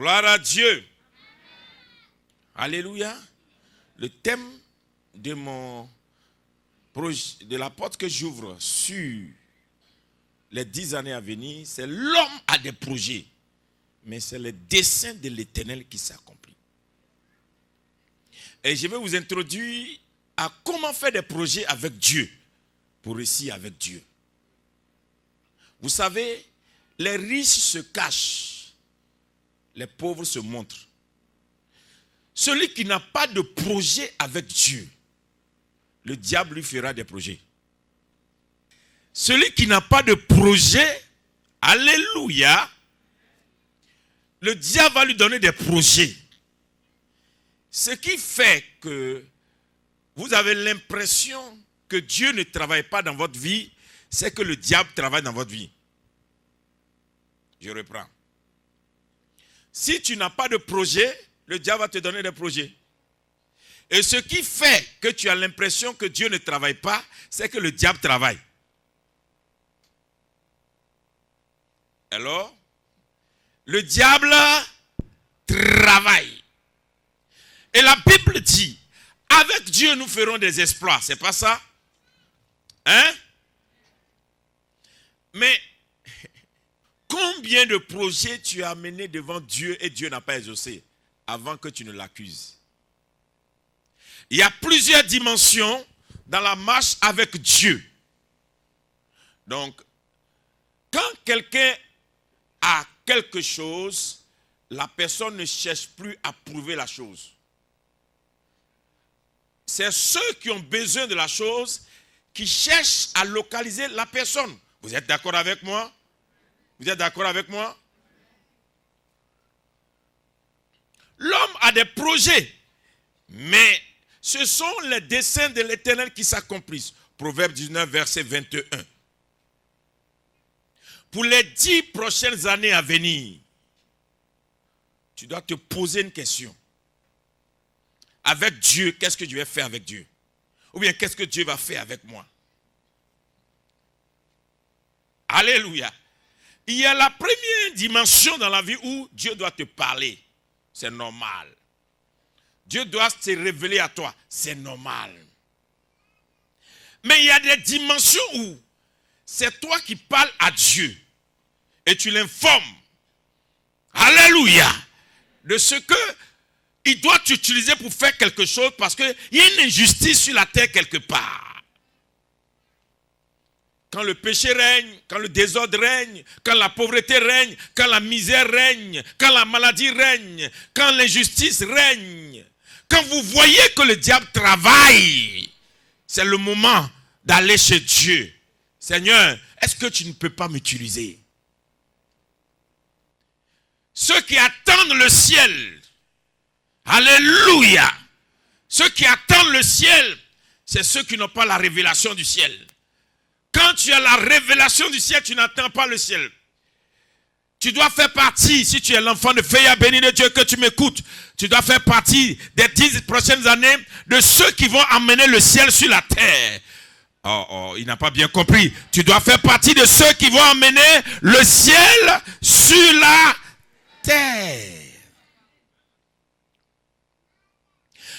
Gloire à Dieu. Alléluia. Le thème de mon projet, de la porte que j'ouvre sur les 10 années à venir, c'est l'homme a des projets, mais c'est le dessein de l'Éternel qui s'accomplit. Et je vais vous introduire à comment faire des projets avec Dieu, pour réussir avec Dieu. Vous savez, les riches se cachent, les pauvres se montrent. Celui qui n'a pas de projet avec Dieu, le diable lui fera des projets. Celui qui n'a pas de projet, alléluia, le diable va lui donner des projets. Ce qui fait que vous avez l'impression que Dieu ne travaille pas dans votre vie, c'est que le diable travaille dans votre vie. Je reprends. Si tu n'as pas de projet, le diable va te donner des projets. Et ce qui fait que tu as l'impression que Dieu ne travaille pas, c'est que le diable travaille. Alors, le diable travaille. Et la Bible dit, avec Dieu nous ferons des exploits. C'est pas ça? Hein? Mais combien de projets tu as menés devant Dieu et Dieu n'a pas exaucé avant que tu ne l'accuses? Il y a plusieurs dimensions dans la marche avec Dieu. Donc, quand quelqu'un a quelque chose, la personne ne cherche plus à prouver la chose. C'est ceux qui ont besoin de la chose qui cherchent à localiser la personne. Vous êtes d'accord avec moi? Vous êtes d'accord avec moi? L'homme a des projets, mais ce sont les desseins de l'Éternel qui s'accomplissent. Proverbe 19, verset 21. Pour les 10 prochaines années à venir, tu dois te poser une question. Avec Dieu, qu'est-ce que je vais faire avec Dieu? Ou bien qu'est-ce que Dieu va faire avec moi? Alléluia. Il y a la première dimension dans la vie où Dieu doit te parler. C'est normal. Dieu doit se révéler à toi. C'est normal. Mais il y a des dimensions où c'est toi qui parles à Dieu. Et tu l'informes. Alléluia. De ce que il doit t'utiliser pour faire quelque chose parce qu'il y a une injustice sur la terre quelque part. Quand le péché règne, quand le désordre règne, quand la pauvreté règne, quand la misère règne, quand la maladie règne, quand l'injustice règne, quand vous voyez que le diable travaille, c'est le moment d'aller chez Dieu. Seigneur, est-ce que tu ne peux pas m'utiliser? Ceux qui attendent le ciel, alléluia, ceux qui attendent le ciel, c'est ceux qui n'ont pas la révélation du ciel. Quand tu as la révélation du ciel, tu n'attends pas le ciel. Tu dois faire partie, si tu es l'enfant de Féa, béni de Dieu, que tu m'écoutes, tu dois faire partie des 10 prochaines années de ceux qui vont amener le ciel sur la terre. Oh, il n'a pas bien compris. Tu dois faire partie de ceux qui vont amener le ciel sur la terre.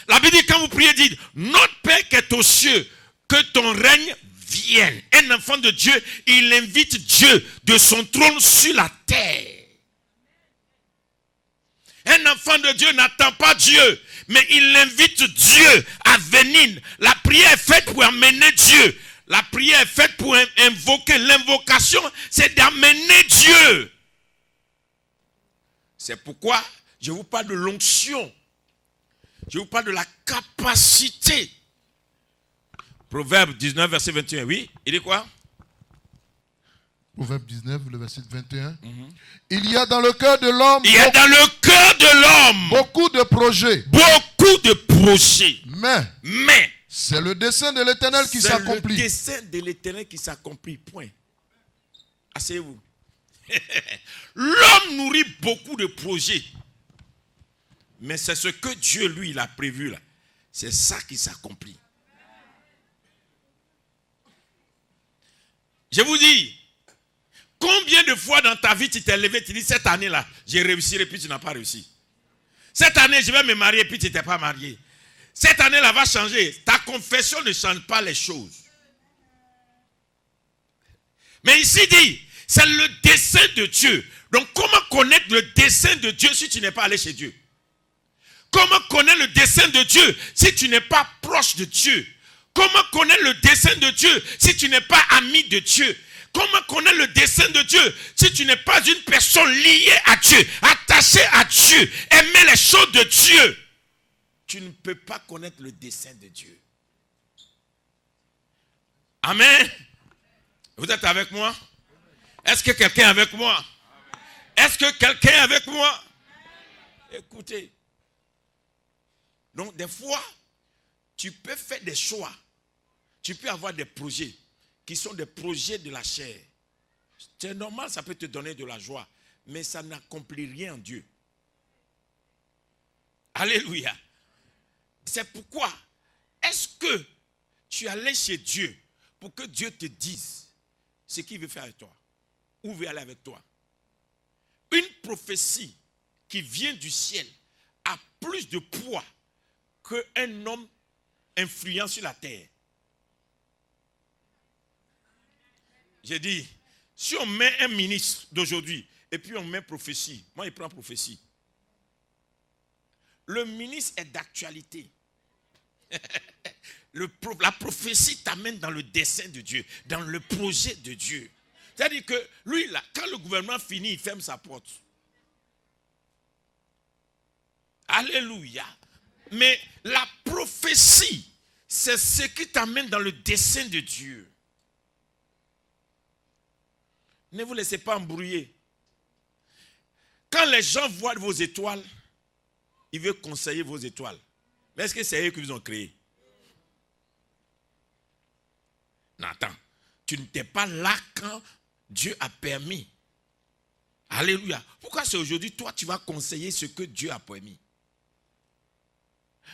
La Bible dit, quand vous priez, dites, notre Père qui est aux cieux, que ton règne vienne. Un enfant de Dieu, il invite Dieu de son trône sur la terre. Un enfant de Dieu n'attend pas Dieu, mais il invite Dieu à venir. La prière est faite pour amener Dieu. La prière est faite pour invoquer. L'invocation, c'est d'amener Dieu. C'est pourquoi je vous parle de l'onction. Je vous parle de la capacité. Proverbe 19, verset 21. Oui, il dit quoi? Proverbe 19, le verset 21. Il y a dans le cœur de l'homme. Il y a dans le cœur de l'homme beaucoup de projets. Beaucoup de projets. Mais c'est le dessein de l'Éternel qui s'accomplit. C'est le dessein de l'Éternel qui s'accomplit. Point. Asseyez-vous. L'homme nourrit beaucoup de projets. Mais c'est ce que Dieu, lui, il a prévu là. C'est ça qui s'accomplit. Je vous dis, combien Combien de fois dans ta vie tu t'es levé, tu dis cette année-là, j'ai réussi et puis tu n'as pas réussi. Cette année, je vais me marier et puis tu n'étais pas marié. Cette année-là va changer. Ta confession ne change pas les choses. Mais ici dit, c'est le dessein de Dieu. Donc comment connaître le dessein de Dieu si tu n'es pas allé chez Dieu? Comment connaître le dessein de Dieu si tu n'es pas proche de Dieu? Comment connaître le dessein de Dieu si tu n'es pas ami de Dieu? Comment connaître le dessein de Dieu si tu n'es pas une personne liée à Dieu, attachée à Dieu, aimer les choses de Dieu? Tu ne peux pas connaître le dessein de Dieu. Amen. Vous êtes avec moi? Est-ce que quelqu'un est avec moi? Est-ce que quelqu'un est avec moi? Écoutez. Donc des fois, tu peux faire des choix. Tu peux avoir des projets qui sont des projets de la chair. C'est normal, ça peut te donner de la joie, mais ça n'accomplit rien en Dieu. Alléluia. C'est pourquoi, est-ce que tu allais chez Dieu pour que Dieu te dise ce qu'il veut faire avec toi? Où veut aller avec toi? Une prophétie qui vient du ciel a plus de poids qu'un homme influent sur la terre. J'ai dit, si on met un ministre d'aujourd'hui et puis on met prophétie, moi il prend prophétie. Le ministre est d'actualité. La prophétie t'amène dans le dessein de Dieu, dans le projet de Dieu. C'est-à-dire que lui, là, quand le gouvernement finit, il ferme sa porte. Alléluia. Mais la prophétie, c'est ce qui t'amène dans le dessein de Dieu. Ne vous laissez pas embrouiller. Quand les gens voient vos étoiles, ils veulent conseiller vos étoiles. Mais est-ce que c'est eux qui vous ont créé? Non, attends. Tu n'étais pas là quand Dieu a permis. Alléluia. Pourquoi c'est aujourd'hui, toi, tu vas conseiller ce que Dieu a permis?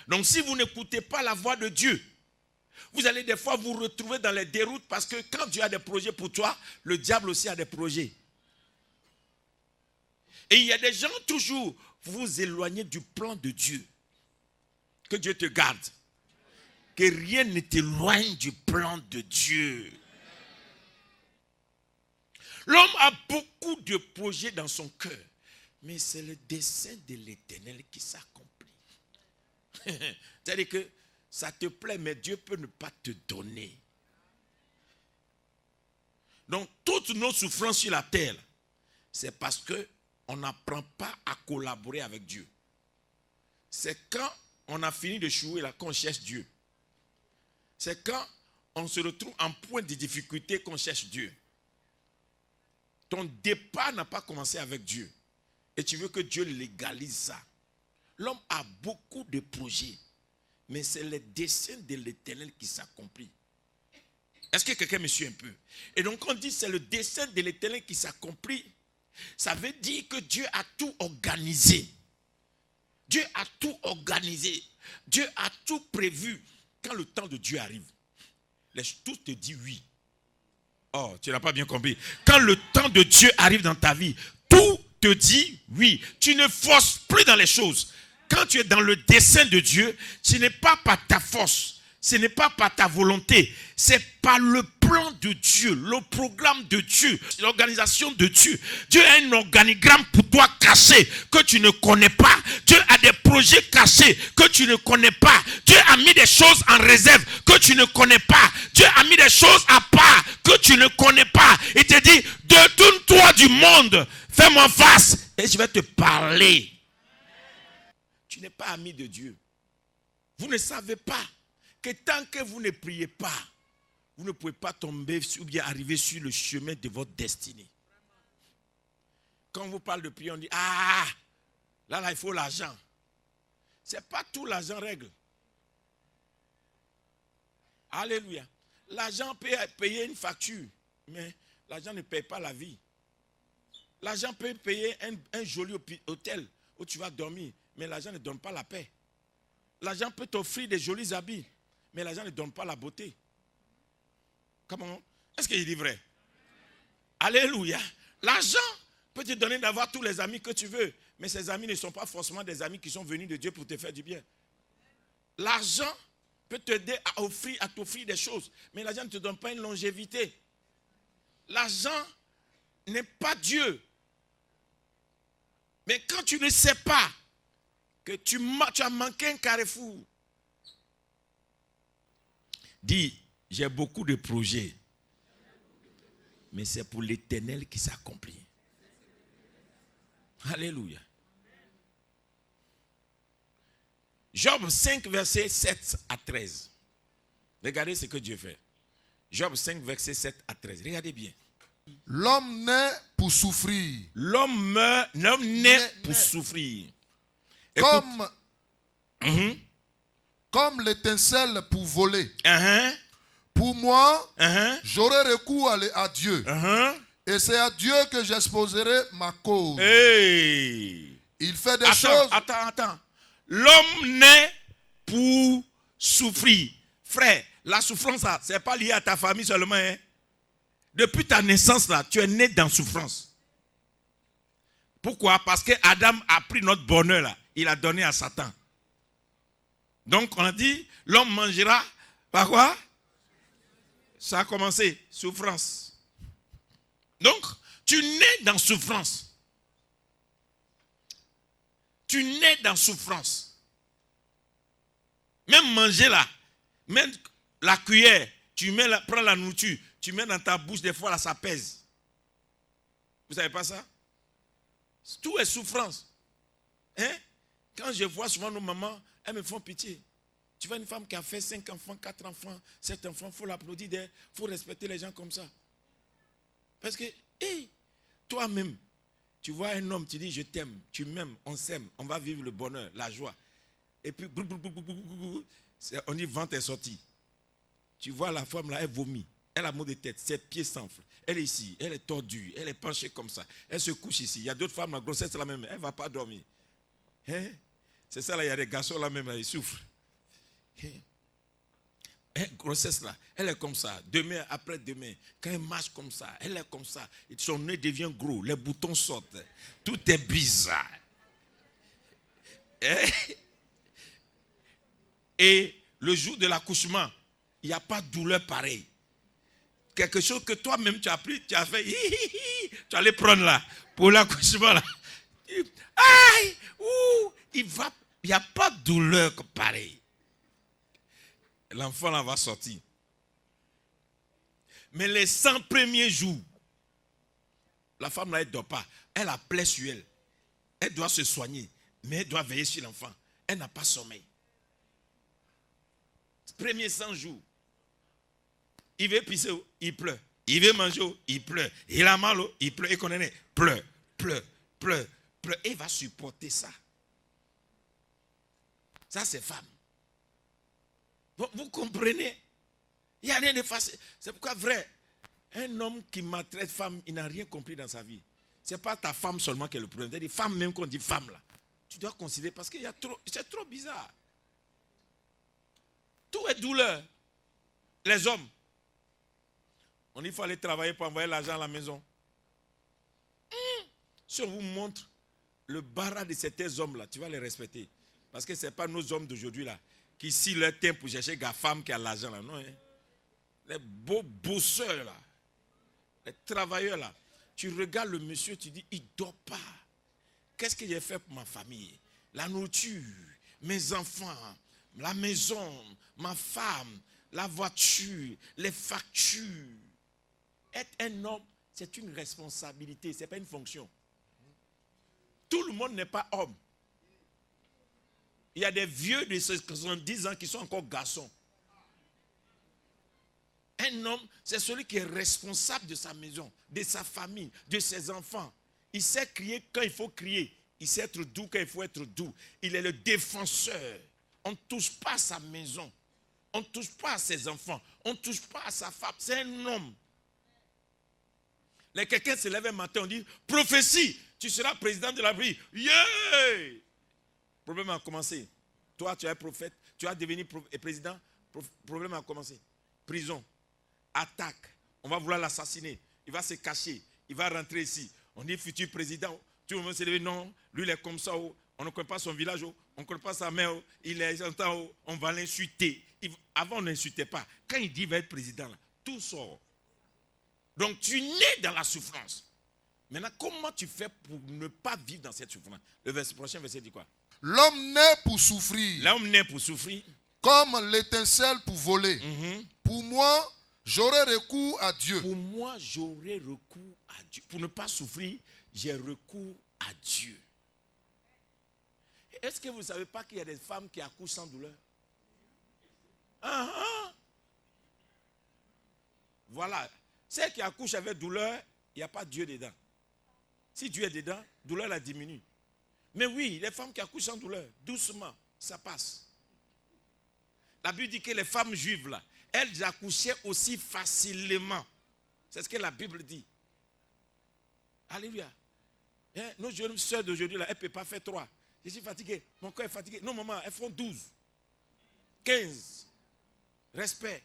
Donc, si vous n'écoutez pas la voix de Dieu, vous allez des fois vous retrouver dans les déroutes parce que quand Dieu a des projets pour toi, le diable aussi a des projets. Et il y a des gens toujours, vous éloignez du plan de Dieu. Que Dieu te garde. Que rien ne t'éloigne du plan de Dieu. L'homme a beaucoup de projets dans son cœur, mais c'est le dessein de l'Éternel qui s'accomplit. C'est-à-dire que ça te plaît, mais Dieu peut ne pas te donner. Donc, toutes nos souffrances sur la terre, c'est parce qu'on n'apprend pas à collaborer avec Dieu. C'est quand on a fini de jouer là qu'on cherche Dieu. C'est quand on se retrouve en point de difficulté qu'on cherche Dieu. Ton départ n'a pas commencé avec Dieu. Et tu veux que Dieu légalise ça. L'homme a beaucoup de projets. Mais c'est le dessein de l'Éternel qui s'accomplit. Est-ce que quelqu'un me suit un peu? Et donc on dit c'est le dessein de l'Éternel qui s'accomplit. Ça veut dire que Dieu a tout organisé. Dieu a tout organisé. Dieu a tout prévu. Quand le temps de Dieu arrive, tout te dit oui. Oh, tu n'as pas bien compris. Quand le temps de Dieu arrive dans ta vie, tout te dit oui. Tu ne forces plus dans les choses. Quand tu es dans le dessein de Dieu, ce n'est pas par ta force, ce n'est pas par ta volonté, c'est par le plan de Dieu, le programme de Dieu, l'organisation de Dieu. Dieu a un organigramme pour toi caché que tu ne connais pas. Dieu a des projets cachés que tu ne connais pas. Dieu a mis des choses en réserve que tu ne connais pas. Dieu a mis des choses à part que tu ne connais pas. Il te dit, détourne-toi du monde, fais-moi face et je vais te parler. Tu n'es pas ami de Dieu. Vous ne savez pas que tant que vous ne priez pas, vous ne pouvez pas tomber ou bien arriver sur le chemin de votre destinée. Quand on vous parle de prier, on dit, ah, là, il faut l'argent. Ce n'est pas tout l'argent règle. Alléluia. L'argent peut payer une facture, mais l'argent ne paye pas la vie. L'argent peut payer un joli hôtel où tu vas dormir, mais l'argent ne donne pas la paix. L'argent peut t'offrir des jolis habits, mais l'argent ne donne pas la beauté. Comment? Est-ce qu'il dit vrai? Alléluia. L'argent peut te donner d'avoir tous les amis que tu veux, mais ces amis ne sont pas forcément des amis qui sont venus de Dieu pour te faire du bien. L'argent peut t'aider à t'offrir des choses, mais l'argent ne te donne pas une longévité. L'argent n'est pas Dieu. Mais quand tu ne sais pas que tu as manqué un carrefour, dis, j'ai beaucoup de projets, mais c'est pour l'Éternel qui s'accomplit. Alléluia. Job 5, versets 7 à 13. Regardez ce que Dieu fait. Job 5, versets 7 à 13. Regardez bien. L'homme naît pour souffrir. L'homme naît pour souffrir. Écoute. Comme l'étincelle pour voler. Pour moi, j'aurai recours à Dieu. Et c'est à Dieu que j'exposerai ma cause. Hey. Il fait des choses. Attends. L'homme naît pour souffrir. Frère, la souffrance, ce n'est pas lié à ta famille seulement. Hein? Depuis ta naissance, là, tu es né dans souffrance. Pourquoi? Parce que Adam a pris notre bonheur, là. Il a donné à Satan. Donc, on a dit, l'homme mangera par quoi? Ça a commencé, souffrance. Donc, tu nais dans souffrance. Tu nais dans souffrance. Même manger là, même la cuillère, prends la nourriture, tu mets dans ta bouche, des fois là, ça pèse. Vous ne savez pas ça? Tout est souffrance. Hein? Quand je vois souvent nos mamans, elles me font pitié. Tu vois une femme qui a fait 5 enfants, 4 enfants, 7 enfants, il faut l'applaudir, il faut respecter les gens comme ça. Parce que, toi-même, tu vois un homme, tu dis je t'aime, tu m'aimes, on s'aime, on va vivre le bonheur, la joie. Et puis, on dit ventre est sorti. Tu vois la femme là, elle vomit, elle a mal de tête, ses pieds s'enflent. Elle est ici, elle est tordue, elle est penchée comme ça. Elle se couche ici. Il y a d'autres femmes, la grossesse c'est la même, elle ne va pas dormir. Hein? C'est ça là, il y a des garçons là même, là, ils souffrent. Grossesse là, elle est comme ça. Demain, après-demain, quand elle marche comme ça, elle est comme ça. Son nez devient gros, les boutons sortent. Tout est bizarre. Et le jour de l'accouchement, il n'y a pas de douleur pareille. Quelque chose que toi-même tu as pris, tu as fait, tu allais prendre là, pour l'accouchement là. Aïe, il n'y a pas de douleur pareille. L'enfant là va sortir. Mais les 100 premiers jours, la femme là, elle ne dort pas. Elle a plaie sur elle. Elle doit se soigner, mais elle doit veiller sur l'enfant. Elle n'a pas sommeil. Premiers 100 jours, il veut pisser, il pleure. Il veut manger, il pleure. Il a mal, il pleure. Il connaît, pleure. Et il va supporter ça. Ça, c'est femme. Vous comprenez? Il n'y a rien de facile. C'est pourquoi, vrai, un homme qui maltraite femme, il n'a rien compris dans sa vie. Ce n'est pas ta femme seulement qui est le problème. C'est-à-dire, femme même qu'on dit femme là. Tu dois considérer parce que c'est trop bizarre. Tout est douleur. Les hommes. On dit qu'il faut aller travailler pour envoyer l'argent à la maison. Si on vous montre le barra de ces hommes-là, tu vas les respecter. Parce que ce n'est pas nos hommes d'aujourd'hui là qui scient leur temps pour chercher la femme qui a l'argent là. Non, hein? Les beaux bosseurs là, les travailleurs là. Tu regardes le monsieur, tu dis, il ne dort pas. Qu'est-ce que j'ai fait pour ma famille? La nourriture, mes enfants, la maison, ma femme, la voiture, les factures. Être un homme, c'est une responsabilité, ce n'est pas une fonction. Tout le monde n'est pas homme. Il y a des vieux de 70 ans qui sont encore garçons. Un homme, c'est celui qui est responsable de sa maison, de sa famille, de ses enfants. Il sait crier quand il faut crier. Il sait être doux quand il faut être doux. Il est le défenseur. On ne touche pas à sa maison. On ne touche pas à ses enfants. On ne touche pas à sa femme. C'est un homme. Quelqu'un se lève un matin, on dit, prophétie, tu seras président de la vie. Yeah! Le problème a commencé. Toi, tu es prophète, tu vas devenir président. Problème a commencé. Prison, attaque, on va vouloir l'assassiner. Il va se cacher, il va rentrer ici. On dit futur président. Tout le monde s'est levé, non, lui il est comme ça. On ne connaît pas son village, on ne connaît pas sa mère, il est en temps, on va l'insulter. Avant, on n'insultait pas. Quand il dit qu'il va être président, là, tout sort. Donc, tu nais dans la souffrance. Maintenant, comment tu fais pour ne pas vivre dans cette souffrance? Le prochain verset dit quoi? L'homme naît pour souffrir. L'homme naît pour souffrir. Comme l'étincelle pour voler. Pour moi, j'aurai recours à Dieu. Pour moi, j'aurai recours à Dieu. Pour ne pas souffrir, j'ai recours à Dieu. Est-ce que vous ne savez pas qu'il y a des femmes qui accouchent sans douleur? Voilà. Celles qui accouchent avec douleur, il n'y a pas Dieu dedans. Si Dieu est dedans, douleur la diminue. Mais oui, les femmes qui accouchent sans douleur, doucement, ça passe. La Bible dit que les femmes juives, là, elles accouchaient aussi facilement. C'est ce que la Bible dit. Alléluia. Nos jeunes soeurs d'aujourd'hui, là, elles ne peuvent pas faire 3. Je suis fatigué, mon corps est fatigué. Non, maman, elles font 12, 15. Respect.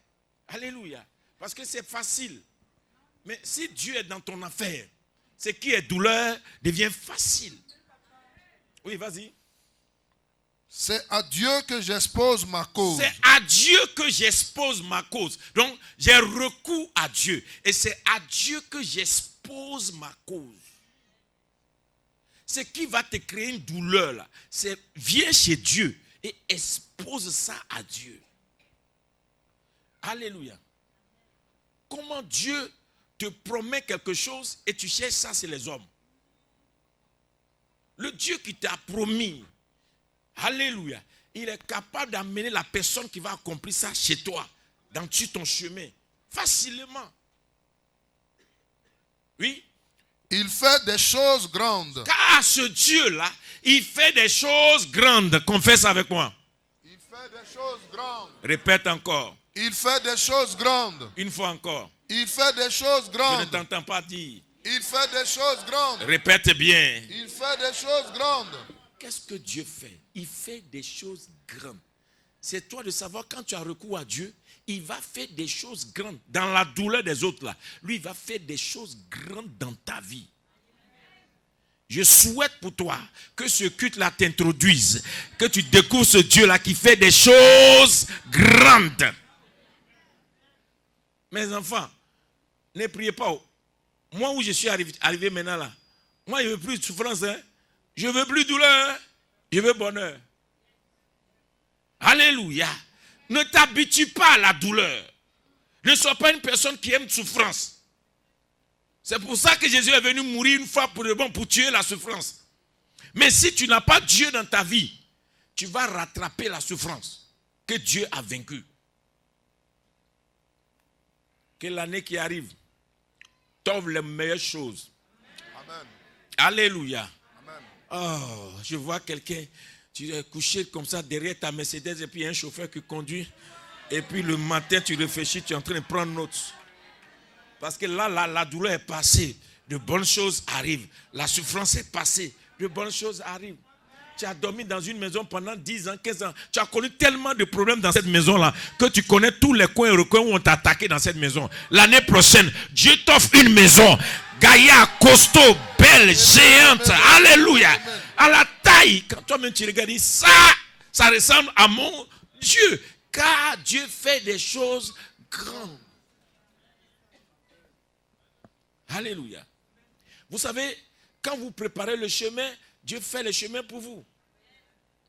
Alléluia. Parce que c'est facile. Mais si Dieu est dans ton affaire, ce qui est douleur devient facile. Oui, vas-y. C'est à Dieu que j'expose ma cause. C'est à Dieu que j'expose ma cause. Donc, j'ai recours à Dieu. Et c'est à Dieu que j'expose ma cause. Ce qui va te créer une douleur, là, c'est viens chez Dieu et expose ça à Dieu. Alléluia. Comment Dieu te promet quelque chose et tu cherches ça chez les hommes? Le Dieu qui t'a promis, alléluia, il est capable d'amener la personne qui va accomplir ça chez toi, dans ton chemin, facilement. Oui. Il fait des choses grandes. Car ce Dieu-là, il fait des choses grandes. Confesse avec moi. Il fait des choses grandes. Répète encore. Il fait des choses grandes. Une fois encore. Il fait des choses grandes. Je ne t'entends pas dire. Il fait des choses grandes. Répète bien. Il fait des choses grandes. Qu'est-ce que Dieu fait? Il fait des choses grandes. C'est toi de savoir quand tu as recours à Dieu, il va faire des choses grandes. Dans la douleur des autres, là, lui, il va faire des choses grandes dans ta vie. Je souhaite pour toi que ce culte-là t'introduise, que tu découvres ce Dieu-là qui fait des choses grandes. Mes enfants, ne priez pas. Moi où je suis arrivé maintenant là, moi je ne veux plus de souffrance, hein? Je ne veux plus de douleur, hein? Je veux bonheur. Alléluia. Ne t'habitue pas à la douleur. Ne sois pas une personne qui aime souffrance. C'est pour ça que Jésus est venu mourir une fois pour de bon, pour tuer la souffrance. Mais si tu n'as pas Dieu dans ta vie, tu vas rattraper la souffrance que Dieu a vaincue. Que l'année qui arrive t'offre les meilleures choses. Amen. Alléluia. Amen. Oh, je vois quelqu'un, tu es couché comme ça derrière ta Mercedes et puis il y a un chauffeur qui conduit. Et puis le matin, tu réfléchis, tu es en train de prendre note. Parce que là, la douleur est passée. De bonnes choses arrivent. La souffrance est passée. De bonnes choses arrivent. Tu as dormi dans une maison pendant 10 ans, 15 ans. Tu as connu tellement de problèmes dans cette maison-là que tu connais tous les coins et recoins où on t'a attaqué dans cette maison. L'année prochaine, Dieu t'offre une maison. Gaïa, costaud, belle, géante. Alléluia. À la taille. Quand toi-même tu regardes, ça ressemble à mon Dieu. Car Dieu fait des choses grandes. Alléluia. Vous savez, quand vous préparez le chemin, Dieu fait le chemin pour vous.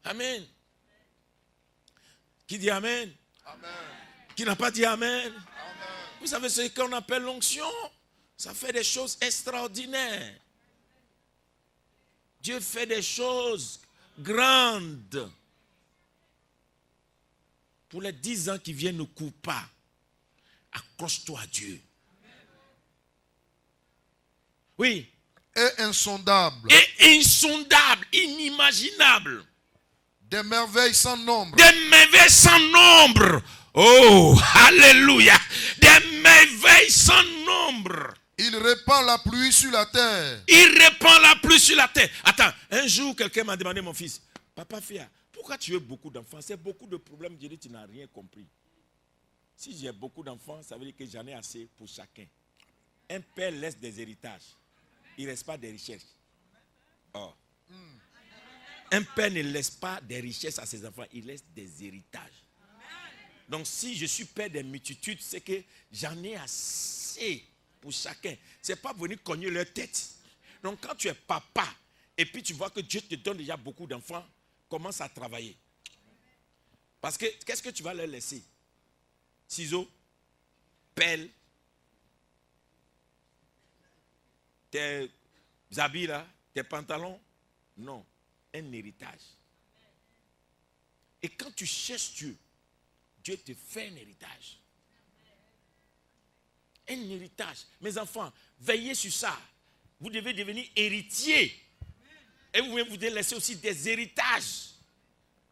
Amen. Qui dit Amen? Amen. Qui n'a pas dit Amen? Amen. Vous savez ce qu'on appelle l'onction? Ça fait des choses extraordinaires. Dieu fait des choses grandes. Pour les 10 ans qui viennent, ne cours pas. Accroche-toi à Dieu. Oui. Et insondable. Et insondable, inimaginable. Des merveilles sans nombre. Des merveilles sans nombre. Oh, alléluia. Des merveilles sans nombre. Il répand la pluie sur la terre. Il répand la pluie sur la terre. Attends, un jour, quelqu'un m'a demandé, mon fils, papa Fia, pourquoi tu veux beaucoup d'enfants? C'est beaucoup de problèmes. J'ai dit, tu n'as rien compris. Si j'ai beaucoup d'enfants, ça veut dire que j'en ai assez pour chacun. Un père laisse des héritages. il ne reste pas des richesses. Oh. Un père ne laisse pas des richesses à ses enfants, il laisse des héritages. Donc si je suis père des multitudes, c'est que j'en ai assez pour chacun. Ce n'est pas venir cogner leur tête. Donc quand tu es papa, et puis tu vois que Dieu te donne déjà beaucoup d'enfants, commence à travailler. Parce que qu'est-ce que tu vas leur laisser? Ciseaux, pelle, tes habits là, tes pantalons? Non, un héritage. Et quand tu cherches Dieu, Dieu te fait un héritage. Un héritage. Mes enfants, veillez sur ça. Vous devez devenir héritier. Et vous devez laisser aussi des héritages.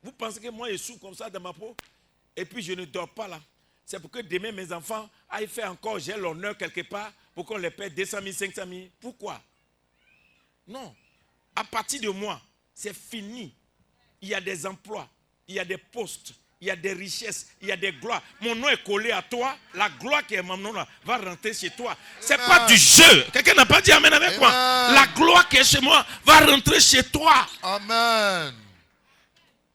Vous pensez que moi je suis comme ça dans ma peau et puis je ne dors pas là? C'est pour que demain mes enfants aillent faire encore, j'ai l'honneur quelque part pour qu'on les paie 200 000, 500 000. Pourquoi? Non. À partir de moi, c'est fini. Il y a des emplois, il y a des postes, il y a des richesses, il y a des gloires. Mon nom est collé à toi. La gloire qui est mon nom là va rentrer chez toi. Ce n'est pas du jeu. Quelqu'un n'a pas dit amen avec moi. La gloire qui est chez moi va rentrer chez toi. Amen.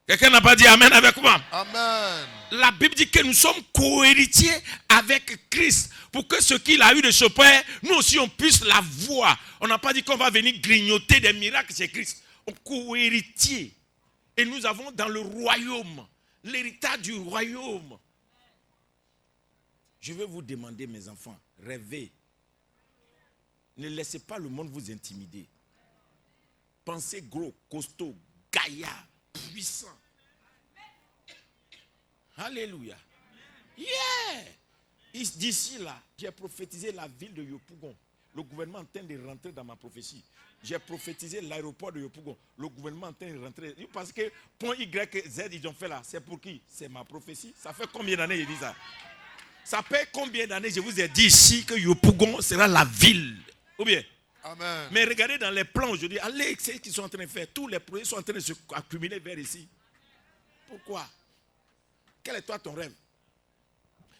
Quelqu'un n'a pas dit amen avec moi. Amen. La Bible dit que nous sommes co-héritiers avec Christ. Pour que ce qu'il a eu de ce Père, nous aussi on puisse l'avoir. On n'a pas dit qu'on va venir grignoter des miracles chez Christ. On co-héritier. Et nous avons dans le royaume, l'héritage du royaume. Je vais vous demander, mes enfants, rêvez. Ne laissez pas le monde vous intimider. Pensez gros, costaud, gaillard, puissant. Alléluia. Yeah. D'ici là, j'ai prophétisé la ville de Yopougon. Le gouvernement est en train de rentrer dans ma prophétie. J'ai prophétisé l'aéroport de Yopougon. Le gouvernement est en train de rentrer. Parce que point YZ, ils ont fait là. C'est pour qui? C'est ma prophétie. Ça fait combien d'années je dis ça? Ça fait combien d'années je vous ai dit ici que Yopougon sera la ville? Ou bien? Amen. Mais regardez dans les plans aujourd'hui. Allez, c'est ce qu'ils sont en train de faire. Tous les projets sont en train de se accumuler vers ici. Pourquoi? Quel est toi ton rêve?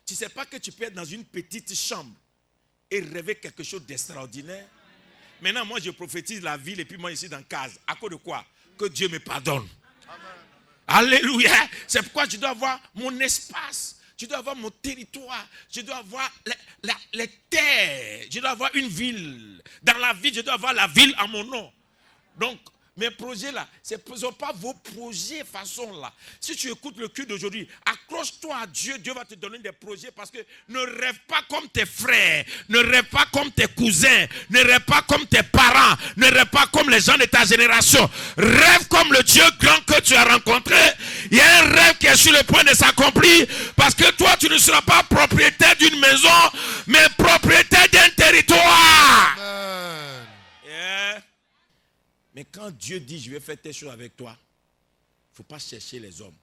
Tu ne sais pas que tu peux être dans une petite chambre et rêver quelque chose d'extraordinaire? Maintenant, moi, je prophétise la ville et puis moi, ici dans case. À cause de quoi? Que Dieu me pardonne. Amen. Alléluia. C'est pourquoi je dois avoir mon espace. Je dois avoir mon territoire. Je dois avoir les terres. Je dois avoir une ville. Dans la ville, je dois avoir la ville à mon nom. Donc, mes projets là, ce ne sont pas vos projets façon là. Si tu écoutes le culte d'aujourd'hui, accroche-toi à Dieu. Dieu va te donner des projets parce que ne rêve pas comme tes frères, ne rêve pas comme tes cousins, ne rêve pas comme tes parents, ne rêve pas comme les gens de ta génération. Rêve comme le Dieu grand que tu as rencontré. Il y a un rêve qui est sur le point de s'accomplir parce que toi, tu ne seras pas propriétaire d'une maison, mais propriétaire d'un territoire. Amen. Yeah. Mais quand Dieu dit, je vais faire telle chose avec toi, il ne faut pas chercher les hommes.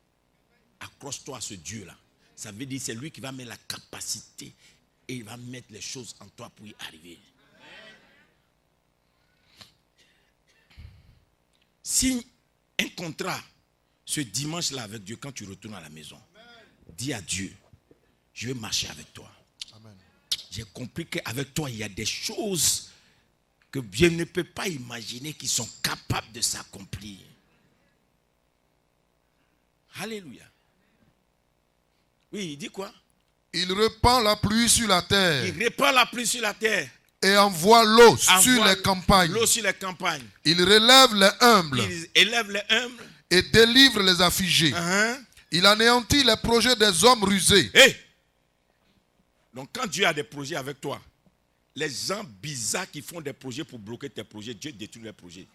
Accroche-toi à ce Dieu-là. Ça veut dire que c'est lui qui va mettre la capacité et il va mettre les choses en toi pour y arriver. Signe un contrat ce dimanche-là avec Dieu quand tu retournes à la maison. Dis à Dieu, je vais marcher avec toi. Amen. J'ai compris qu'avec toi, il y a des choses que Dieu ne peut pas imaginer qu'ils sont capables de s'accomplir. Alléluia. Oui, il dit quoi? Il répand la pluie sur la terre. Il répand la pluie sur la terre. Et envoie l'eau sur les campagnes. L'eau sur les campagnes. Il relève les humbles. Il élève les humbles. Et délivre les affligés. Il anéantit les projets des hommes rusés. Hey! Donc quand Dieu a des projets avec toi, les gens bizarres qui font des projets pour bloquer tes projets, Dieu détruit les projets.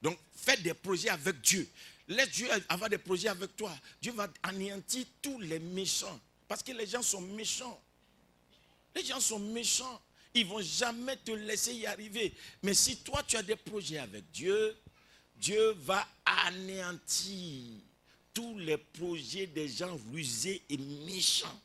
Donc, fais des projets avec Dieu. Laisse Dieu avoir des projets avec toi. Dieu va anéantir tous les méchants. Parce que les gens sont méchants. Les gens sont méchants. Ils ne vont jamais te laisser y arriver. Mais si toi, tu as des projets avec Dieu, Dieu va anéantir tous les projets des gens rusés et méchants.